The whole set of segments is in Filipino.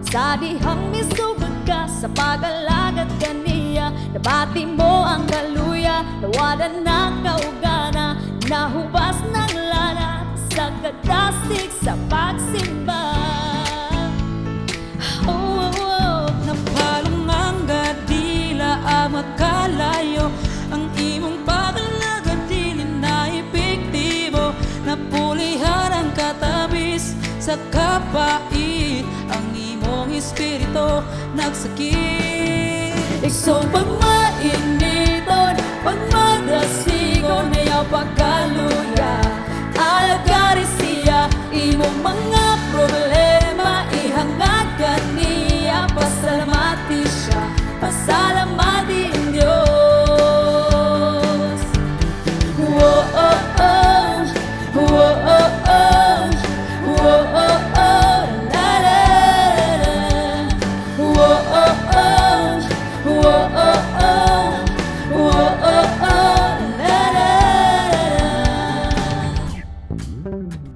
Sa dihang misugod ka sa pag-alagad kaniya, nabati mo ang kaluya, nawadan ng kaugana, nahubas ng lana sa kadasig sa pagsimba. Napalong ang gadila amat kalayo, ang imong pag-alagad dili na epektibo, napulihan ang katabis sa kapait, ang imong espiritu nagsakit. Isong pagmainiton, pagmadasigon, ayaw pagkaluya, alagari siya, imong mga problema ihangad kaniya, pasalamati siya, pasalamati ang Diyos. Whoa, oh, oh, whoa, oh, oh, whoa, oh, oh, la, la, la. Whoa, oh, oh, whoa, oh, oh, whoa, oh, oh, la, la, la.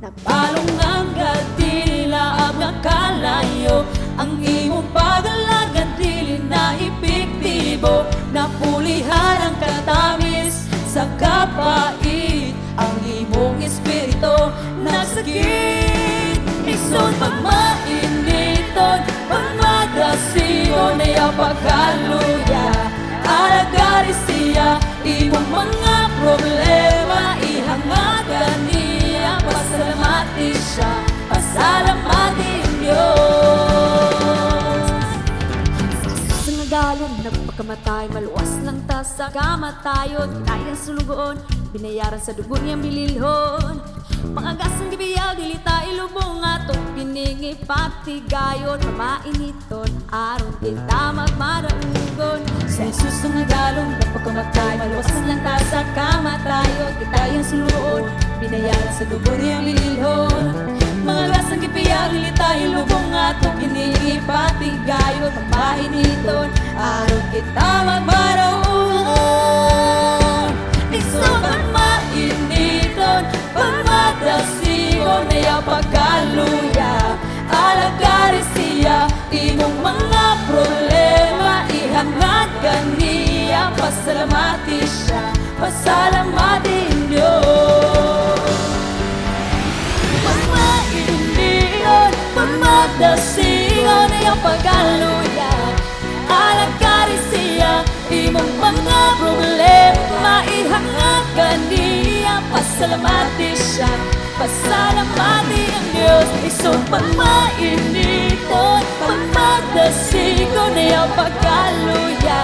Napalong ang gadila ang nakalayo, ang imong pag-alagad dili na epektibo, napulihan ang katamis sa kapait, ang imong espiritu nagsakit. Isong pagmainiton, pagmadasigon, ayaw pagkaluya, alagari siya, imong mga problema ihangad kaniya, pasalamati siya, pasalamati ang Diyos. Sa nagalon, nagpakamatay, maluwas lang ta sa kamatayon, kinayang sulugoon, binayaran sa dugo niyang bililhon. Pangagasang gibiyaw, dili ta ilubong ato, piningi patigayon, mamainiton, aron kita magmadaungon. Sa Jesus ang nagalon, nagpakamatay, maluwas lang ta sa kamatayon, kinayang sulugoon, binayaran sa dugo niyang bililhon. Mga gasang gibiyaw, dili ta ilubong ato, piningi patigayon, mamainiton, aron kita magmadaungon. Isong pagmainiton, pagmadasigon, ayaw pagkaluya, alagari siya, imong mga problema ihangad kaniya, pasalamati siya, pasalamati ang Diyos. Pagmainiton, pagmadasigon, ayaw pagkaluya, alagari siya, imong mga problema ihangad kaniya, pasalamati siya, pasalamati ang Diyos. Isong pagmainiton, pagmadasigon, ayaw pagkaluya,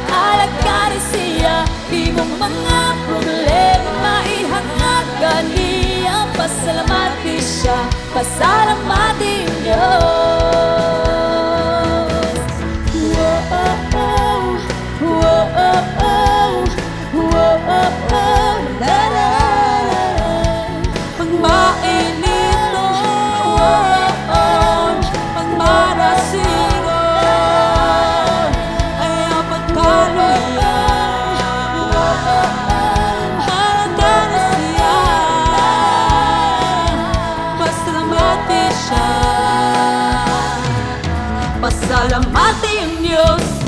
alagari siya, imong mga problema ihangad kaniya, pasalamati siya, pasalamati ang Diyos. Pasalamati ang Diyos.